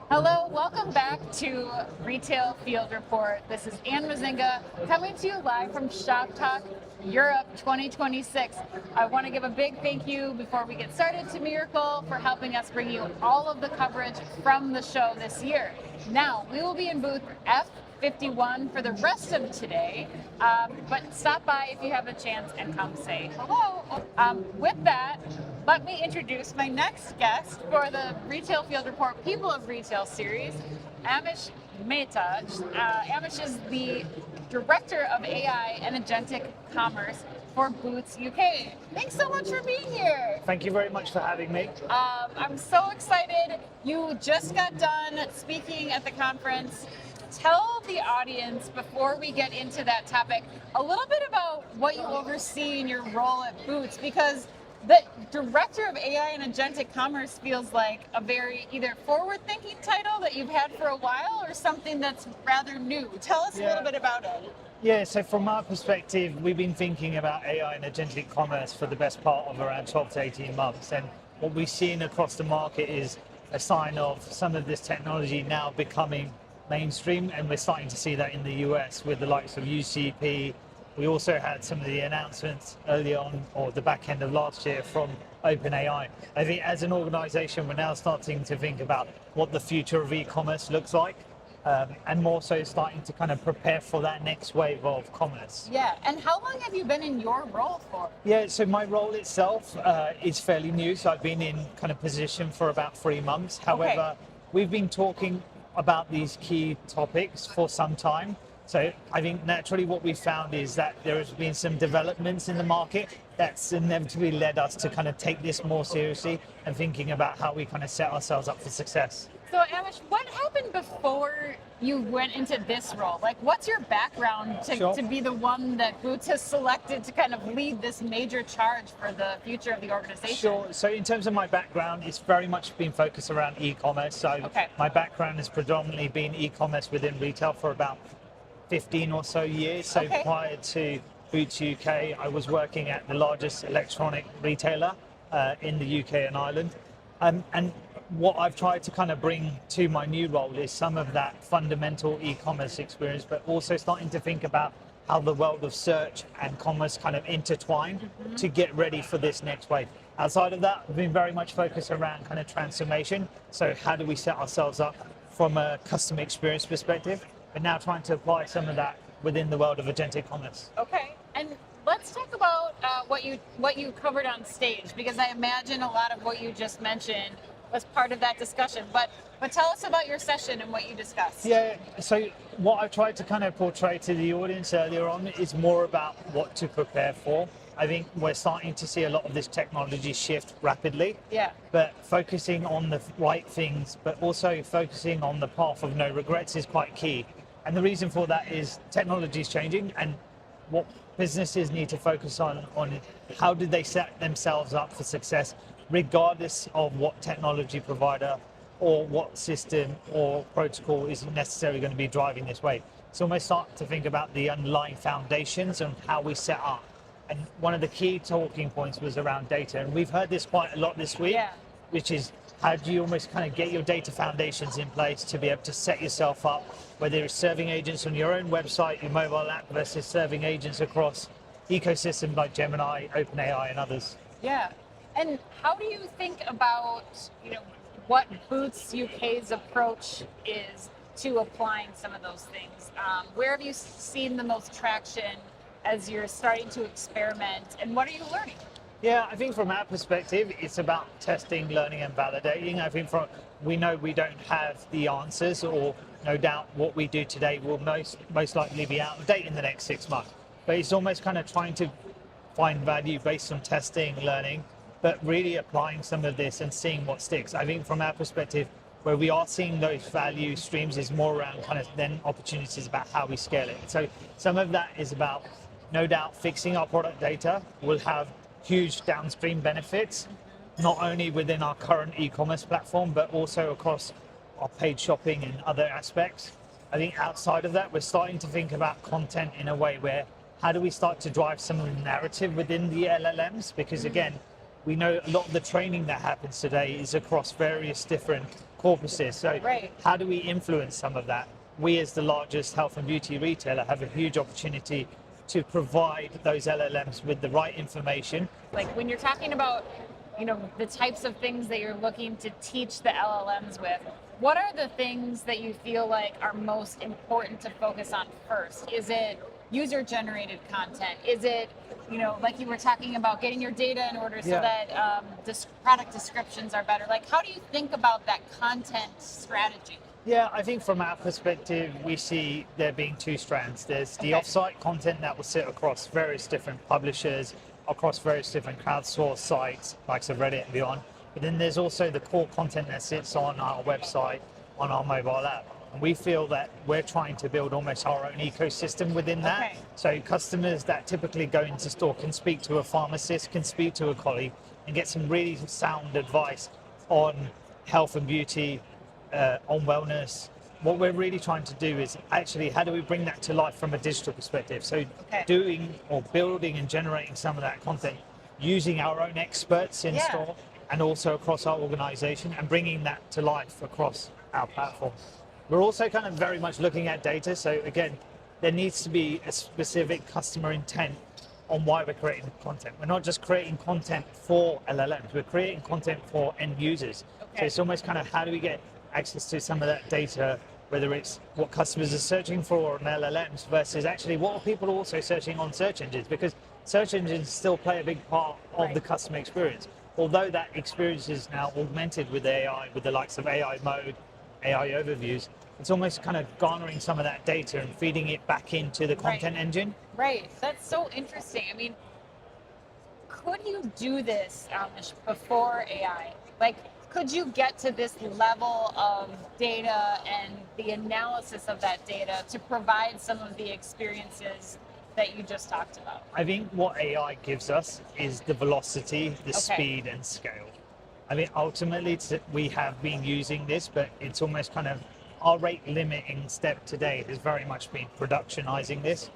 Hello, welcome back to Retail Field Report. This is Ann Mazinga coming to you live from Shoptalk Europe 2026. I want to give a big thank you before we get started to Miracle for helping us bring you all of the coverage from the show this year. Now, we will be in booth F51 for the rest of today, but stop by if you have a chance and come say hello. With that, let me introduce my next guest for the Retail Field Report People of Retail series, Amish Mehta. Amish is the Director of AI and Agentic Commerce for Boots UK. Thanks so much for being here. Thank you very much for having me. I'm so excited. You just got done speaking at the conference. Tell the audience, before we get into that topic, a little bit about what you oversee in your role at Boots, because the Director of AI and Agentic Commerce feels like a very either forward-thinking title that you've had for a while or something that's rather new. Tell us a little bit about it. Yeah, so from our perspective, we've been thinking about AI and agentic commerce for the best part of around 12 to 18 months. And what we've seen across the market is a sign of some of this technology now becoming mainstream. And we're starting to see that in the US with the likes of UCP. We also had some of the announcements early on, or the back end of last year, from OpenAI. I think as an organization, we're now starting to think about what the future of e-commerce looks like, and more so starting to kind of prepare for that next wave of commerce. Yeah, and how long have you been in your role for? Yeah, so my role itself is fairly new. So I've been in kind of position for about 3 months. However, we've been talking about these key topics for some time. So I think naturally what we found is that there has been some developments in the market that's inevitably led us to kind of take this more seriously and thinking about how we kind of set ourselves up for success. So Amish, what happened before you went into this role? Like, what's your background to be the one that Boots has selected to kind of lead this major charge for the future of the organization? Sure. So in terms of my background, it's very much been focused around e-commerce. So my background has predominantly been e-commerce within retail for about 15 or so years. So prior to Boots UK, I was working at the largest electronic retailer in the UK and Ireland. And what I've tried to kind of bring to my new role is some of that fundamental e-commerce experience, but also starting to think about how the world of search and commerce kind of intertwine to get ready for this next wave. Outside of that, I've been very much focused around kind of transformation. So how do we set ourselves up from a customer experience perspective, but now trying to apply some of that within the world of agentic commerce. Okay, and let's talk about what you covered on stage, because I imagine a lot of what you just mentioned was part of that discussion. But tell us about your session and what you discussed. Yeah, so what I tried to kind of portray to the audience earlier on is more about what to prepare for. I think we're starting to see a lot of this technology shift rapidly. Yeah. But focusing on the right things, but also focusing on the path of no regrets is quite key. And the reason for that is technology is changing, and what businesses need to focus on how do they set themselves up for success, regardless of what technology provider or what system or protocol is necessarily going to be driving this way. So almost start to think about the underlying foundations and how we set up. And one of the key talking points was around data. And we've heard this quite a lot this week, which is how do you almost kind of get your data foundations in place to be able to set yourself up, whether it's serving agents on your own website, your mobile app, versus serving agents across ecosystems like Gemini, OpenAI, and others. Yeah. And how do you think about, what Boots UK's approach is to applying some of those things? Where have you seen the most traction as you're starting to experiment, and what are you learning? Yeah, I think from our perspective, it's about testing, learning, and validating. I think we know we don't have the answers, or no doubt what we do today will most likely be out of date in the next 6 months. But it's almost kind of trying to find value based on testing, learning, but really applying some of this and seeing what sticks. I think from our perspective, where we are seeing those value streams is more around kind of then opportunities about how we scale it. So some of that is about, no doubt, fixing our product data will have huge downstream benefits, not only within our current e-commerce platform, but also across our paid shopping and other aspects. I think outside of that, we're starting to think about content in a way where, how do we start to drive some of the narrative within the LLMs? Because again, we know a lot of the training that happens today is across various different corpuses. So Right. how do we influence some of that? We, as the largest health and beauty retailer, have a huge opportunity to provide those LLMs with the right information. Like when you're talking about, the types of things that you're looking to teach the LLMs with, what are the things that you feel like are most important to focus on first? Is it user generated content? Is it, like you were talking about getting your data in order so that product descriptions are better? Like, how do you think about that content strategy? Yeah, I think from our perspective, we see there being two strands. There's the offsite content that will sit across various different publishers, across various different crowdsourced sites, like Reddit and beyond. But then there's also the core content that sits on our website, on our mobile app. And we feel that we're trying to build almost our own ecosystem within that. Okay. So customers that typically go into store can speak to a pharmacist, can speak to a colleague, and get some really sound advice on health and beauty, on wellness. What we're really trying to do is actually how do we bring that to life from a digital perspective? So doing or building and generating some of that content using our own experts in store and also across our organization and bringing that to life across our platform. We're also kind of very much looking at data. So again, there needs to be a specific customer intent on why we're creating content. We're not just creating content for LLMs, we're creating content for end users. So it's almost kind of how do we get access to some of that data, whether it's what customers are searching for on LLMs versus actually what are people also searching on search engines, because search engines still play a big part of the customer experience. Although that experience is now augmented with AI, with the likes of AI mode, AI overviews, it's almost kind of garnering some of that data and feeding it back into the content engine. Right, that's so interesting. I mean, could you do this, Amish, before AI? Like, could you get to this level of data and the analysis of that data to provide some of the experiences that you just talked about? I think what AI gives us is the velocity, the speed and scale. I mean, ultimately we have been using this, but it's almost kind of our rate limiting step today has very much been productionizing this.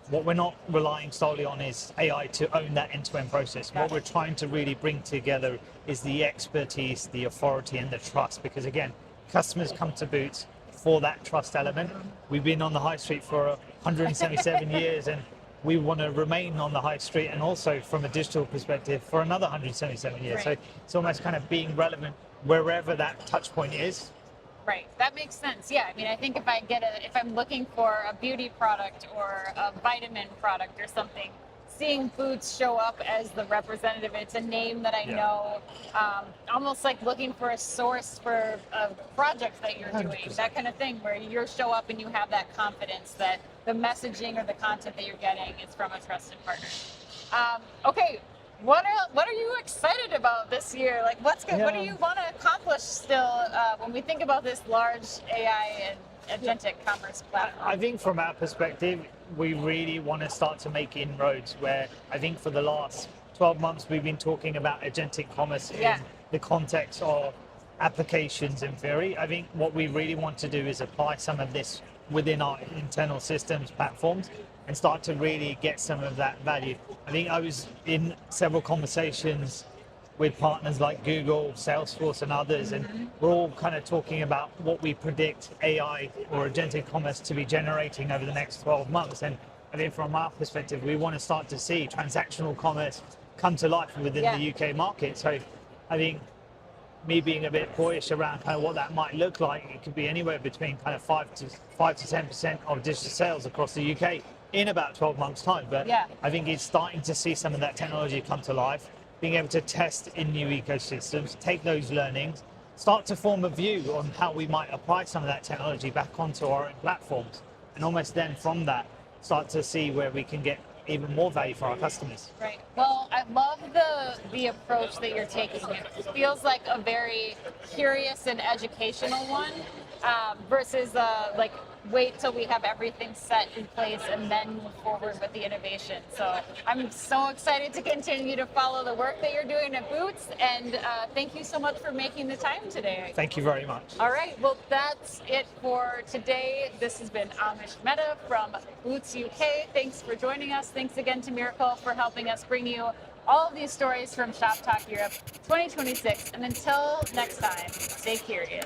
What we're not relying solely on is AI to own that end-to-end process. What we're trying to really bring together is the expertise, the authority and the trust, because again, customers come to Boots for that trust element. We've been on the high street for 177 years and we want to remain on the high street and also from a digital perspective for another 177 years. So it's almost kind of being relevant wherever that touch point is. Right, that makes sense. Yeah, I mean, I think if I'm looking for a beauty product or a vitamin product or something, seeing Boots show up as the representative, it's a name that I know, almost like looking for a source for a project that you're doing, 100%. that kind of thing, where you show up and you have that confidence that the messaging or the content that you're getting is from a trusted partner. Okay. What are you excited about this year? Like, what's good? What do you want to accomplish still when we think about this large AI and agentic commerce platform? I think from our perspective, we really want to start to make inroads where I think for the last 12 months, we've been talking about agentic commerce in the context of applications in theory. I think what we really want to do is apply some of this within our internal systems platforms and start to really get some of that value. I think I was in several conversations with partners like Google, Salesforce and others, and we're all kind of talking about what we predict AI or agentic commerce to be generating over the next 12 months. And I think from our perspective, we want to start to see transactional commerce come to life within the UK market. So I think me being a bit boyish around kind of what that might look like, it could be anywhere between kind of 5 to 10% of digital sales across the UK in about 12 months time. But I think it's starting to see some of that technology come to life, being able to test in new ecosystems, take those learnings, start to form a view on how we might apply some of that technology back onto our own platforms, and almost then from that start to see where we can get even more value for our customers. Right. Well, I love the approach that you're taking. It feels like a very curious and educational one versus like wait till we have everything set in place and then move forward with the innovation. So I'm so excited to continue to follow the work that you're doing at Boots, and thank you so much for making the time today. Thank you very much. All right, well, that's it for today. This has been Amish Mehta from Boots UK. Thanks for joining us. Thanks again to Miracle for helping us bring you all of these stories from Shoptalk Europe 2026. And until next time, stay curious.